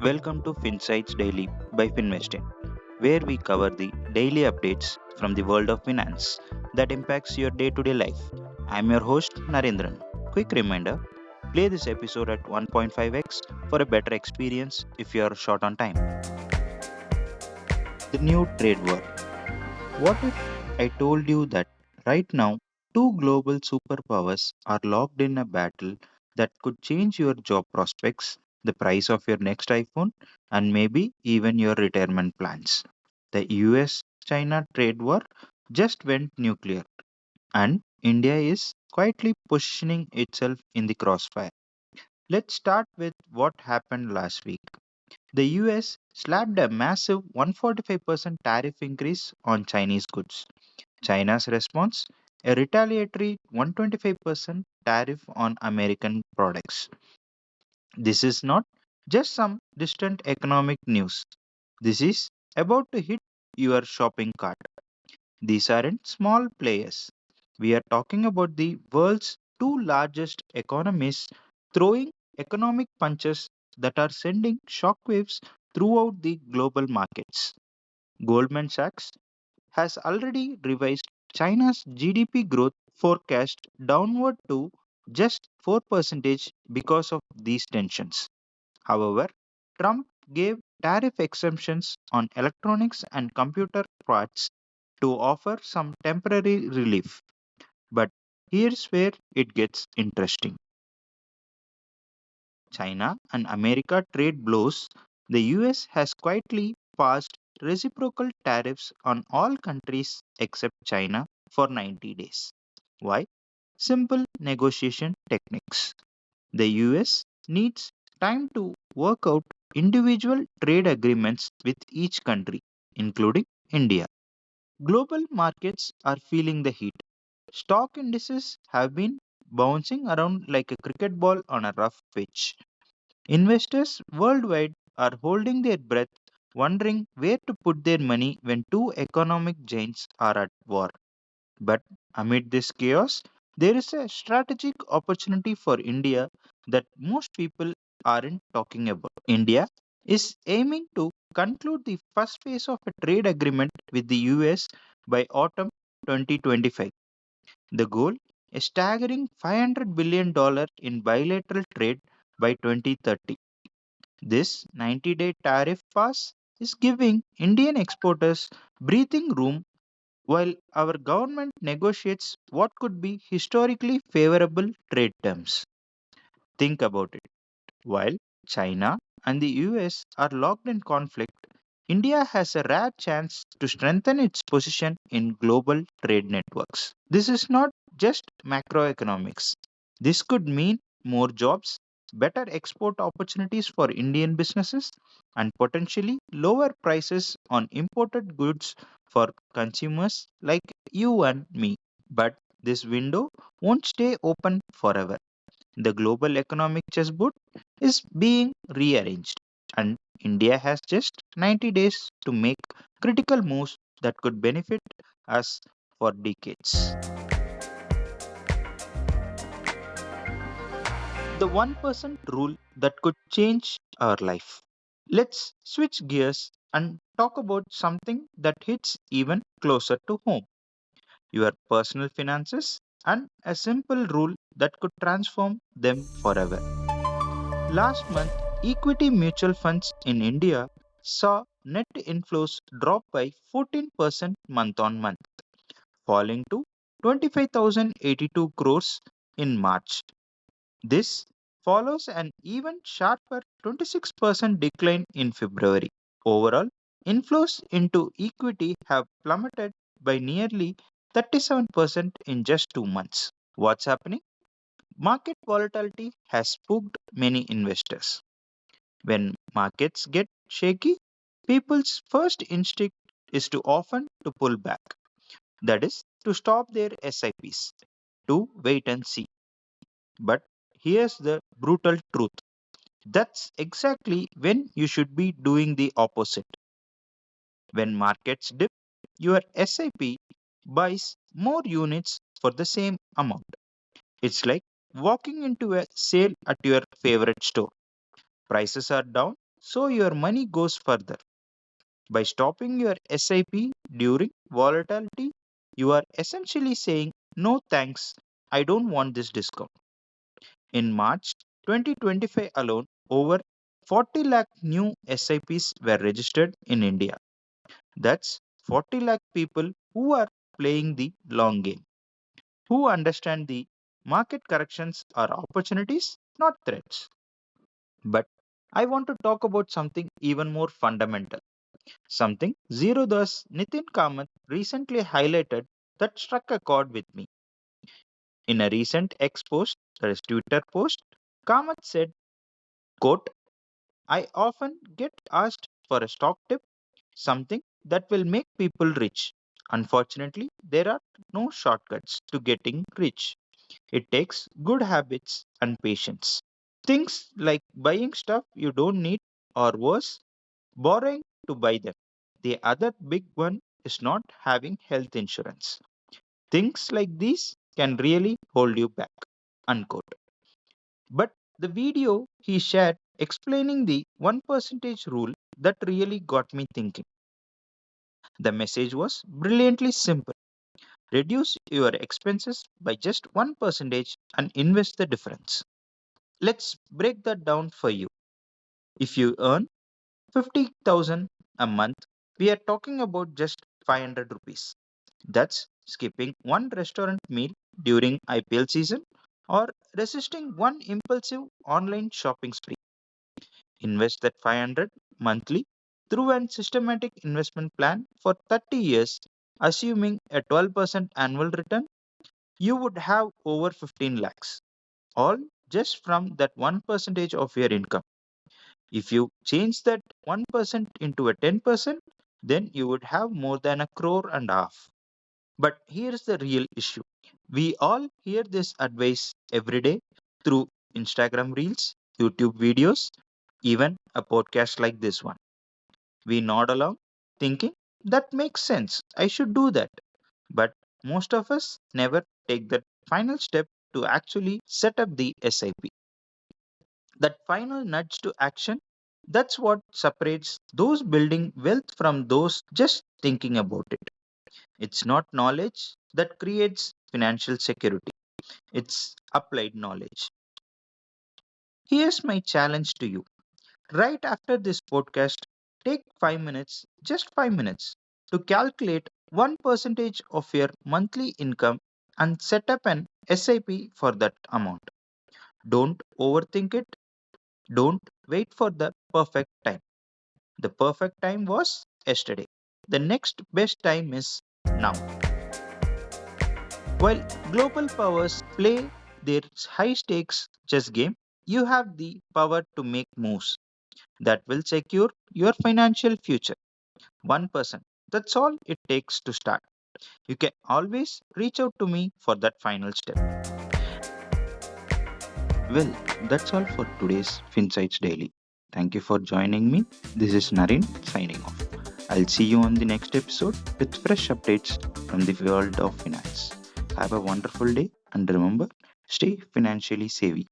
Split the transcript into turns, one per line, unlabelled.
Welcome to FinSights Daily by Finvesting, where we cover the daily updates from the world of finance that impacts your day-to-day life. I'm your host Narendran. Quick reminder, play this episode at 1.5x for a better experience if you are short on time. The new trade war. What if I told you that right now two global superpowers are locked in a battle that could change your job prospects, the price of your next iPhone, and maybe even your retirement plans? The US China trade war just went nuclear, and India is quietly positioning itself in the crossfire. Let's start with what happened last week. The US slapped a massive 145% tariff increase on Chinese goods. China's response? A retaliatory 125% tariff on American products. This is not just some distant economic news. This is about to hit your shopping cart. These aren't small players. We are talking about the world's two largest economies throwing economic punches that are sending shockwaves throughout the global markets. Goldman Sachs has already revised China's GDP growth forecast downward to just 4% because of these tensions. However, Trump gave tariff exemptions on electronics and computer parts to offer some temporary relief. But here's where it gets interesting. China and America trade blows, the US has quietly passed reciprocal tariffs on all countries except China for 90 days. Why? Simple negotiation techniques. The US needs time to work out individual trade agreements with each country, including India. Global markets are feeling the heat. Stock indices have been bouncing around like a cricket ball on a rough pitch. Investors worldwide are holding their breath, wondering where to put their money when two economic giants are at war. But amid this chaos, there is a strategic opportunity for India that most people aren't talking about. India is aiming to conclude the first phase of a trade agreement with the US by autumn 2025. The goal? A staggering $500 billion in bilateral trade by 2030. This 90-day tariff pass is giving Indian exporters breathing room while our government negotiates what could be historically favorable trade terms. Think about it. While China and the US are locked in conflict, India has a rare chance to strengthen its position in global trade networks. This is not just macroeconomics. This could mean more jobs, better export opportunities for Indian businesses, and potentially lower prices on imported goods for consumers like you and me. But this window won't stay open forever. The global economic chessboard is being rearranged, and India has just 90 days to make critical moves that could benefit us for decades. The 1% rule that could change our life. Let's switch gears and talk about something that hits even closer to home, your personal finances, and a simple rule that could transform them forever. Last month, equity mutual funds in India saw net inflows drop by 14% month on month, falling to 25,082 crores in March. This follows an even sharper 26% decline in February. Overall, inflows into equity have plummeted by nearly 37% in just 2 months. What's happening? Market volatility has spooked many investors. When markets get shaky, people's first instinct is to often to pull back. That is to stop their SIPs, to wait and see. But here's the brutal truth. That's exactly when you should be doing the opposite. When markets dip, your SIP buys more units for the same amount. It's like walking into a sale at your favorite store. Prices are down, so your money goes further. By stopping your SIP during volatility, you are essentially saying, no thanks, I don't want this discount. In March 2025 alone, over 40 lakh new SIPs were registered in India. That's 40 lakh people who are playing the long game, who understand the market corrections are opportunities, not threats. But I want to talk about something even more fundamental, something Zero Das Nitin Kamath recently highlighted that struck a chord with me. In a recent X post, that is Twitter post, Kamath said, quote, I often get asked for a stock tip, something that will make people rich. Unfortunately, there are no shortcuts to getting rich. It takes good habits and patience. Things like buying stuff you don't need, or worse, borrowing to buy them. The other big one is not having health insurance. Things like these can really hold you back. Unquote. But the video he shared explaining the 1% rule that really got me thinking. The message was brilliantly simple. Reduce your expenses by just 1% and invest the difference. Let's break that down for you. If you earn 50,000 a month, we are talking about just 500 rupees. That's skipping one restaurant meal during IPL season or resisting one impulsive online shopping spree. Invest that 500 monthly through an systematic investment plan for 30 years, assuming a 12% annual return, you would have over 15 lakhs, all just from that 1% of your income. If you change that 1% into a 10%, then you would have more than a crore and a half. But here's the real issue. We all hear this advice every day through Instagram reels, YouTube videos, even a podcast like this one. We nod along, thinking, that makes sense, I should do that. But most of us never take that final step to actually set up the SIP. That final nudge to action, that's what separates those building wealth from those just thinking about it. It's not knowledge that creates financial security, it's applied knowledge. Here's my challenge to you. Right after this podcast, take 5 minutes, just 5 minutes, to calculate 1% of your monthly income and set up an SIP for that amount. Don't overthink it. Don't wait for the perfect time. The perfect time was yesterday. The next best time is now. While global powers play their high stakes chess game, you have the power to make moves that will secure your financial future. 1%. That's all it takes to start. You can always reach out to me for that final step. Well, that's all for today's FinSights Daily. Thank you for joining me. This is Naren signing off. I'll see you on the next episode with fresh updates from the world of finance. Have a wonderful day and remember, stay financially savvy.